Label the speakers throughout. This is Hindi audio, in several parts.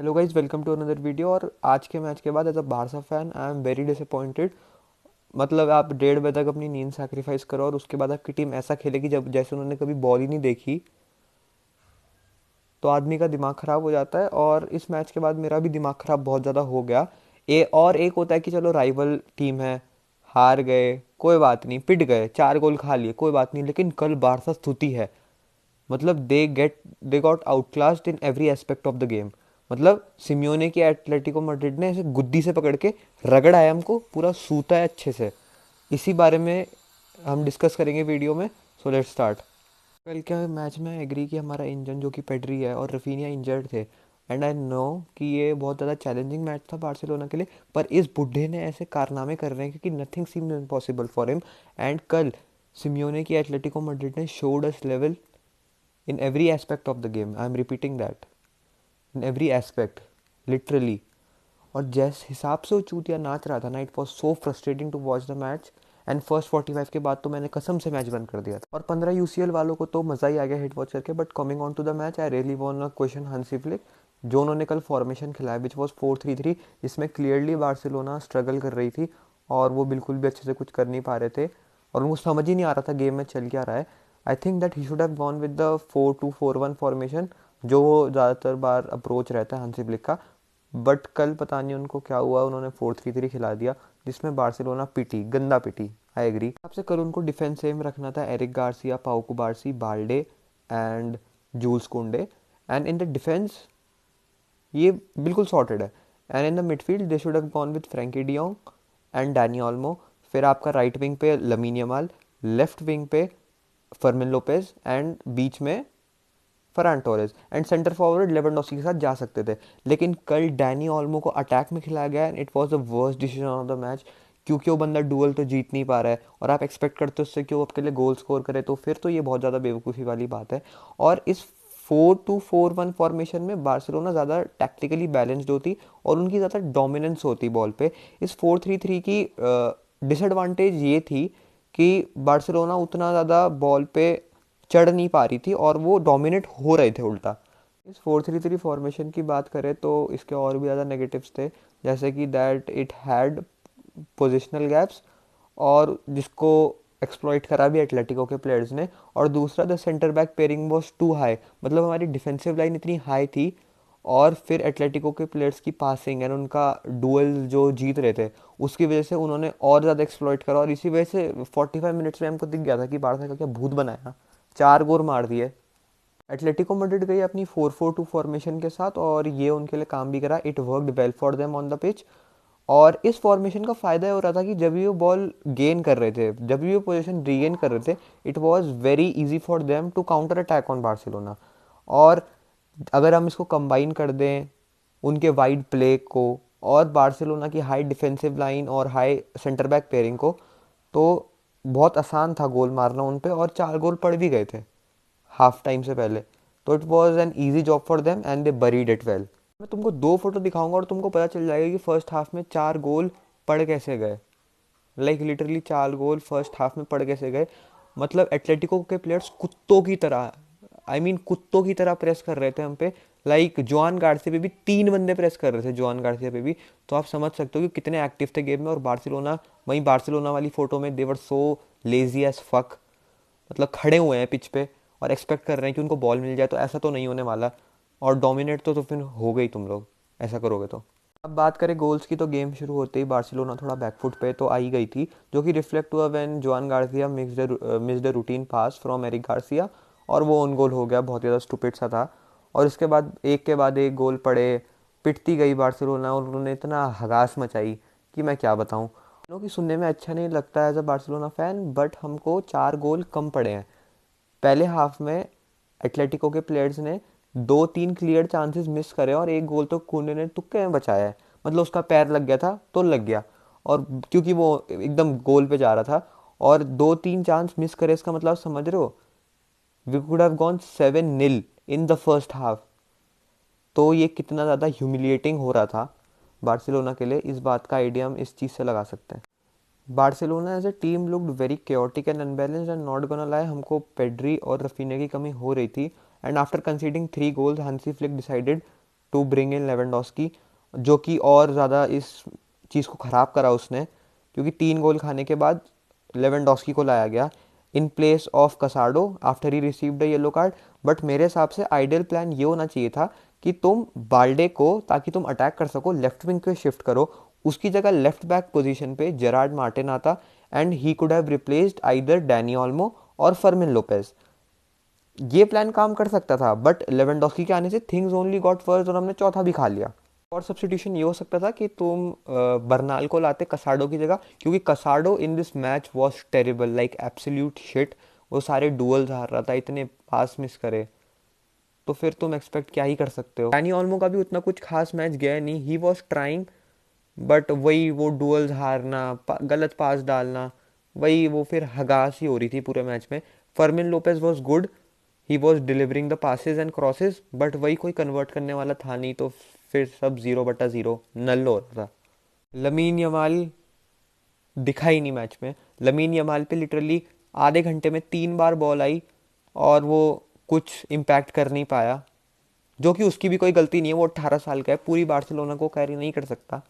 Speaker 1: Hello guys, welcome to another video. और आज के मैच के बाद as a Barca fan I am very disappointed. मतलब आप 1:30 बजे तक अपनी नींद सैक्रिफाइस करो और उसके बाद आपकी टीम ऐसा खेलेगी जब जैसे उन्होंने कभी बॉल ही नहीं देखी, तो आदमी का दिमाग ख़राब हो जाता है। और इस मैच के बाद मेरा भी दिमाग ख़राब बहुत ज़्यादा हो गया। एक होता है कि चलो राइवल टीम है, हार गए कोई बात नहीं, पिट गए, 4 गोल खा लिए कोई बात नहीं, लेकिन कल बारसा स्तुति है। मतलब they got outclassed in every aspect of the game. मतलब सिमियोने की एटलेटिको मैड्रिड ने ऐसे गुद्दी से पकड़ के रगड़ आया, हमको पूरा सूता है अच्छे से। इसी बारे में हम डिस्कस करेंगे वीडियो में। So let's start. कल के मैच में एग्री कि हमारा इंजन जो कि पेड्री है और रफीनिया इंजर्ड थे। एंड आई नो कि ये बहुत ज़्यादा चैलेंजिंग मैच था बार्सिलोना के लिए, पर इस बुढ़े ने ऐसे कारनामे कर रहे हैं क्योंकि nothing seems impossible for him. And कल सिमियोने की एटलेटिको मैड्रिड ने showed us level in every aspect of the game. I am repeating that, in every aspect, literally. और जिस हिसाब से वो चूतिया नाच रहा था ना, it was so frustrating to watch the match. And first 45 के बाद तो मैंने कसम से मैच बंद कर दिया था। और 15 यूसीएल वालों को तो मज़ा ही आ गया हिट वॉच करके। But coming on to the match, I really want a question Hansi Flick. जो उन्होंने कल फॉर्मेशन खिलाया विच वॉज 4-3-3, जिसमें क्लियरली बार्सिलोना स्ट्रगल कर रही थी और वो बिल्कुल भी अच्छे से कुछ कर नहीं पा रहे थे और उनको समझ ही नहीं आ रहा था गेम में चल क्या रहा है। I think that he should have gone with the 4-2-4-1 formation, जो वो ज़्यादातर बार अप्रोच रहता है हांसी फ्लिक का। बट कल पता नहीं उनको क्या हुआ, उन्होंने 4-3-3 खिला दिया जिसमें बार्सिलोना पिटी, गंदा पिटी। आई एग्री आपसे। कल उनको डिफेंस सेम रखना था, Eric Garcia, Pau Cubarsi, Balde and Jules Kounde. And in the defence ये बिल्कुल सॉर्टेड है। And in the midfield they should have gone with Frenkie de Jong and Dani Olmo. फिर आपका राइट विंग पे लमीन यमाल, लेफ्ट विंग पे फर्मिन लोपेज एंड बीच में Ferran Torres. And centre forward Lewandowski के साथ जा सकते थे, लेकिन कल डैनी ऑल्मो को अटैक में खिलाया गया and it was the worst decision of the match. क्योंकि वो बंदा डुअल तो जीत नहीं पा रहा है और आप एक्सपेक्ट करते हो उससे कि वो आपके लिए गोल स्कोर करे, तो फिर तो ये बहुत ज़्यादा बेवकूफ़ी वाली बात है। और इस 4-2-4-1 फॉर्मेशन में बार्सिलोना ज़्यादा टैक्टिकली बैलेंस्ड होती और उनकी ज़्यादा डोमिनेंस होती बॉल पे। इस 4-3-3 की डिसएडवांटेज ये थी कि बार्सिलोना उतना ज़्यादा बॉल पे चढ़ नहीं पा रही थी और वो डोमिनेट हो रहे थे उल्टा। इस 4-3-3 फॉर्मेशन की बात करें तो इसके और भी ज़्यादा नेगेटिव्स थे, जैसे कि that it had positional gaps और जिसको एक्सप्लॉइट करा भी एटलेटिको के प्लेयर्स ने। और दूसरा, the centre back pairing was too high. मतलब हमारी डिफेंसिव लाइन इतनी हाई थी और फिर एटलेटिको के प्लेयर्स की पासिंग एंड उनका डुअल जो जीत रहे थे उसकी वजह से उन्होंने और ज़्यादा एक्सप्लॉइट करा। और इसी वजह से 45 मिनट्स में हमको दिख गया था कि बारसा का क्या भूत बनाया, 4 गोल मार दिए। एटलेटिको मैड्रिड गई अपनी 4-4-2 फॉर्मेशन के साथ और ये उनके लिए काम भी करा। It worked well for them on the pitch. और इस फॉर्मेशन का फ़ायदा ये हो रहा था कि जब भी वो बॉल गेन कर रहे थे, जब भी वो पोजीशन रीगेन कर रहे थे, it was very easy for them to counter attack on Barcelona. और अगर हम इसको कंबाइन कर दें उनके वाइड प्ले को और बार्सिलोना की हाई डिफेंसिव लाइन और हाई सेंटर बैक पेयरिंग को, तो बहुत आसान था गोल मारना उन पे और 4 गोल पड़ भी गए थे हाफ टाइम से पहले। तो it was an easy job for them and they buried it well. मैं तुमको 2 फोटो दिखाऊंगा और तुमको पता चल जाएगा कि फर्स्ट हाफ में 4 गोल पड़ कैसे गए। लाइक लिटरली 4 गोल फर्स्ट हाफ में पड़ कैसे गए। मतलब एटलेटिको के प्लेयर्स कुत्तों की तरह, कुत्तों की तरह प्रेस कर रहे थे हम पे। लाइक जोआन गार्सिया पे भी 3 बंदे प्रेस कर रहे थे, जोआन गार्सिया पे भी। तो आप समझ सकते हो कि कितने एक्टिव थे गेम में। और बार्सिलोना, वहीं बार्सिलोना वाली फोटो में देवर सो लेजी एज फक। मतलब खड़े हुए हैं पिच पे और एक्सपेक्ट कर रहे हैं कि उनको बॉल मिल जाए, तो ऐसा तो नहीं होने वाला। और डोमिनेट तो फिर हो गई तुम लोग ऐसा करोगे तो। अब बात करें गोल्स की, तो गेम शुरू होते ही बार्सिलोना थोड़ा बैकफुट पे तो आई गई थी, जो कि रिफ्लेक्ट हुआ when Joan Garcia missed the routine pass from Eric Garcia और वो ऑन गोल हो गया। बहुत ज़्यादा स्टूपिड सा था। और इसके बाद एक के बाद एक गोल पड़े, पिटती गई बार्सिलोना और उन्होंने इतना हगास मचाई कि मैं क्या बताऊँ। कि सुनने में अच्छा नहीं लगता as a Barcelona fan, but हमको 4 गोल कम पड़े हैं। पहले हाफ में एटलेटिको के प्लेयर्स ने 2-3 क्लियर चांसेस मिस करे और एक गोल तो कुंडे ने तुक्के में बचाया है। मतलब उसका पैर लग गया था तो लग गया, और क्योंकि वो एकदम गोल पे जा रहा था। और 2-3 चांस मिस करे, इसका मतलब समझ रहे हो, we could have gone 7-0 in the first half. तो ये कितना ज़्यादा ह्यूमिलिएटिंग हो रहा था बार्सिलोना के लिए, इस बात का आइडिया हम इस चीज़ से लगा सकते हैं। Barcelona as a team looked very chaotic and unbalanced and not gonna lie, हमको पेड्री और रफीनिया की कमी हो रही थी। And after conceding 3 goals Hansi Flick decided to bring in Lewandowski, जो कि और ज़्यादा इस चीज़ को ख़राब करा उसने, क्योंकि 3 गोल खाने के बाद लेवेंडोस्की को लाया गया in place of कसाडो after he received a yellow card. But मेरे हिसाब से आइडियल प्लान ये होना चाहिए था कि तुम बाल्डे को, ताकि तुम अटैक कर सको, लेफ्ट विंग पे शिफ्ट करो, उसकी जगह लेफ्ट बैक पोजीशन पे जेरार्ड मार्टिन आता and he could have replaced either Danny Olmo और फर्मिन लोपेज। ये प्लान काम कर सकता था, बट लेवेंडोस्की के आने से थिंग्स ओनली गॉट वर्स और हमने चौथा भी खा लिया। और सब्स्टिट्यूशन ये हो सकता था कि तुम बर्नाल को लाते कसाडो की जगह, क्योंकि कसाडो in this match was terrible, like absolute shit. वो सारे डुअल्स हार रहा था, इतने पास मिस करे, तो फिर तुम एक्सपेक्ट क्या ही कर सकते हो। डैनी ऑल्मो का भी उतना कुछ खास मैच गया नहीं, ही वॉज ट्राइंग, बट वही वो डुअल्स हारना, गलत पास डालना, वही वो फिर हगास ही हो रही थी पूरे मैच में। Fermin Lopez was good, he was delivering the passes and crosses, but वही कोई कन्वर्ट करने वाला था नहीं, तो फिर सब 0/0 नल हो रहा था। लमीन यमाल दिखा ही नहीं मैच में। लमीन यमाल पे लिटरली आधे घंटे में 3 बार बॉल आई और वो कुछ इम्पैक्ट कर नहीं पाया, जो कि उसकी भी कोई गलती नहीं है, वो 18 साल का है, पूरी बार्सिलोना को कैरी नहीं कर सकता।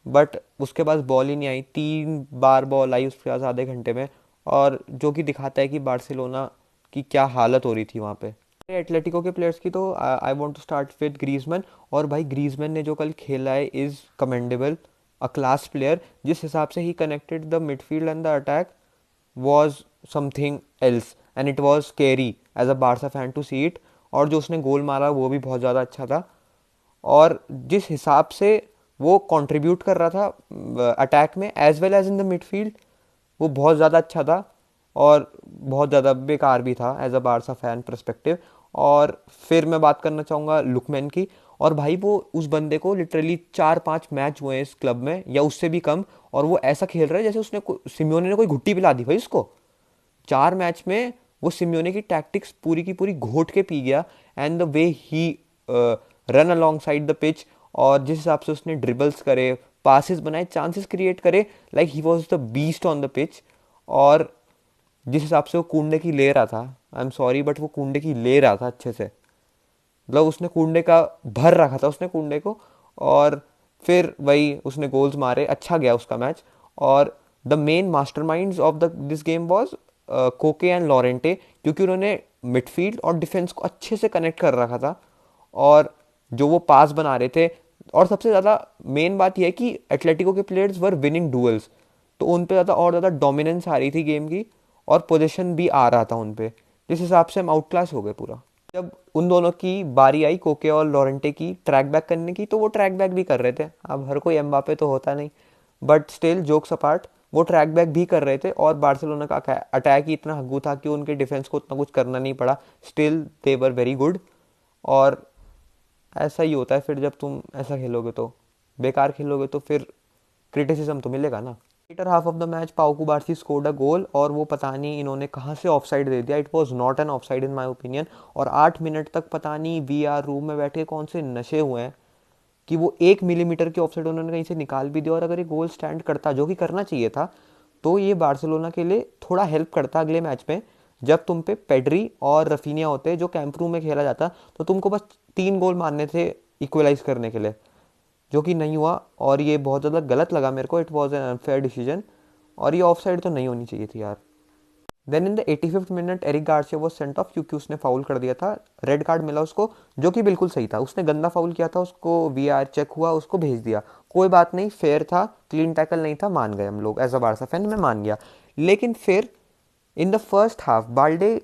Speaker 1: बट उसके पास बॉल ही नहीं आई, 3 बार बॉल आई उसके पास आधे घंटे में, और जो कि दिखाता है कि बार्सिलोना की क्या हालत हो रही थी वहाँ पे। एटलेटिको के प्लेयर्स की तो I want to start with Griezmann. और भाई ग्रीजमैन ने जो कल खेला है is commendable, a class player. जिस हिसाब से ही connected the midfield and the attack was something else and it was scary as a Barca fan to see it. और जो उसने गोल मारा वो भी बहुत ज़्यादा अच्छा था, और जिस हिसाब से वो कंट्रीब्यूट कर रहा था अटैक में as well as in the midfield, वो बहुत ज़्यादा अच्छा था और बहुत ज़्यादा बेकार भी था as a Barca fan perspective. और फिर मैं बात करना चाहूँगा लुकमैन की। और भाई वो उस बंदे को लिटरली 4-5 मैच हुए हैं इस क्लब में या उससे भी कम, और वो ऐसा खेल रहा है जैसे उसने सिम्योने ने कोई घुट्टी पिला दी भाई उसको। 4 मैच में वो सिम्योने की टैक्टिक्स पूरी की पूरी घोट के पी गया, and the way he run along side the pitch, और जिस हिसाब से उसने ड्रिबल्स करे, पासिस बनाए, चांसेस क्रिएट करे, like he was the beast on the pitch. और जिस हिसाब से वो कुंडे की ले रहा था, आई एम सॉरी बट वो कुंडे की ले रहा था अच्छे से, मतलब उसने कुंडे का भर रखा था उसने कुंडे को। और फिर वही उसने गोल्स मारे, अच्छा गया उसका मैच। और the main masterminds of the this game was कोके एंड लॉरेंटे, क्योंकि उन्होंने मिडफील्ड और डिफेंस को अच्छे से कनेक्ट कर रखा था, और जो वो पास बना रहे थे। और सबसे ज़्यादा मेन बात यह है कि एटलेटिको के प्लेयर्स वर विनिंग डुअल्स, तो उन पे ज़्यादा और ज़्यादा डोमिनेंस आ रही थी गेम की, और पोजीशन भी आ रहा था उन पे, जिस हिसाब से हम आउट क्लास हो गए पूरा। जब उन दोनों की बारी आई, कोके और लॉरेंटे की, ट्रैक बैक करने की, तो वो ट्रैक बैक भी कर रहे थे। अब हर कोई एम्बापे तो होता नहीं, बट स्टिल जोक्स अपार्ट वो ट्रैक बैक भी कर रहे थे, और बार्सिलोना का अटैक ही इतना हग्गू था कि उनके डिफेंस को उतना कुछ करना नहीं पड़ा। Still they were very good. और ऐसा ही होता है फिर, जब तुम ऐसा खेलोगे तो, बेकार खेलोगे तो फिर क्रिटिसिज्म तो मिलेगा ना। Latter half of the match Pau Cubarsi scored a गोल, और वो पता नहीं इन्होंने कहाँ से ऑफसाइड दे दिया। It was not an offside in my opinion. और 8 मिनट तक पता नहीं वीआर रूम में बैठे कौन से नशे हुए हैं कि वो 1 मिलीमीटर की ऑफसाइड उन्होंने कहीं से निकाल भी दिया। और अगर ये गोल स्टैंड करता, जो कि करना चाहिए था, तो ये बार्सिलोना के लिए थोड़ा हेल्प करता अगले मैच में। जब तुम पे पेड्री और रफीनिया होते जो कैंप रू में खेला जाता, तो तुमको बस 3 गोल मारने थे इक्वलाइज करने के लिए, जो कि नहीं हुआ। और ये बहुत ज़्यादा गलत लगा मेरे को, it was an unfair decision, और ये ऑफ साइड तो नहीं होनी चाहिए थी यार। Then in the 85th minute Eric Garcia वो सेंट ऑफ, क्योंकि उसने फाउल कर दिया था, रेड कार्ड मिला उसको, जो कि बिल्कुल सही था। उसने गंदा फाउल किया था, उसको वीआर चेक हुआ, उसको भेज दिया, कोई बात नहीं, फेयर था, क्लीन टैकल नहीं था, मान गए हम लोग एज अ बारसा फैन, मैं मान गया। लेकिन फिर इन द फर्स्ट हाफ बाल्डे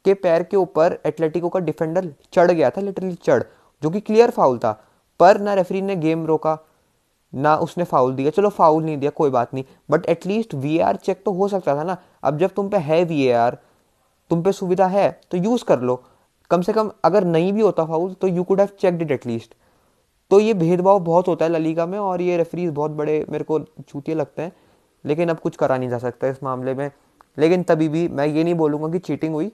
Speaker 1: के पैर के ऊपर एटलेटिको का डिफेंडर चढ़ गया था, लिटरली चढ़, जो कि क्लियर फाउल था। पर ना रेफरी ने गेम रोका, ना उसने फाउल दिया। चलो फाउल नहीं दिया कोई बात नहीं, बट एटलीस्ट वीआर चेक तो हो सकता था ना। अब जब तुम पे है वीआर, तुम पे सुविधा है, तो यूज कर लो कम से कम। अगर नहीं भी होता फाउल तो you could have checked it at least. तो ये भेदभाव बहुत होता है ला लीगा में, और ये रेफरीज बहुत बड़े मेरे को चूतिए लगते हैं। लेकिन अब कुछ करा नहीं जा सकता इस मामले में। लेकिन तभी भी मैं ये नहीं बोलूँगा कि चीटिंग हुई,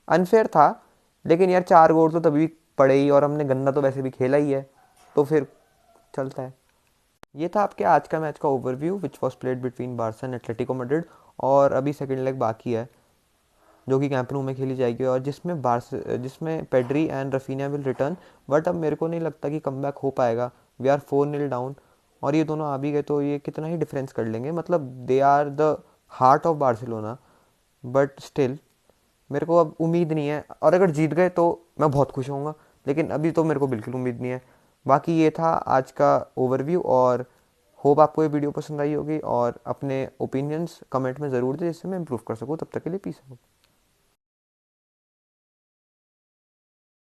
Speaker 1: अनफेयर था। लेकिन यार 4 गोल तो तभी भी पड़े ही, और हमने गंदा तो वैसे भी खेला ही है, तो फिर चलता है। ये था आपके आज का मैच का overview which was played between Barca and Atletico Madrid, और अभी सेकंड लेग बाकी है। जो कि कैंप न्यू में खेली जाएगी और जिसमें Pedri and Raphinha will return. But अब मेरे को नहीं लगता कि कमबैक हो पाएगा। वी आर 4-0 डाउन और ये दोनों आ भी गए तो ये कितना ही डिफरेंस कर लेंगे, मतलब they are the heart of Barcelona. But still मेरे को अब उम्मीद नहीं है, और अगर जीत गए तो मैं बहुत खुश होऊंगा, लेकिन अभी तो मेरे को बिल्कुल उम्मीद नहीं है। बाकी ये था आज का ओवरव्यू, और होप आपको ये वीडियो पसंद आई होगी, और अपने ओपिनियंस कमेंट में ज़रूर दें जिससे मैं इम्प्रूव कर सकूँ। तब तक के लिए पीस आउट।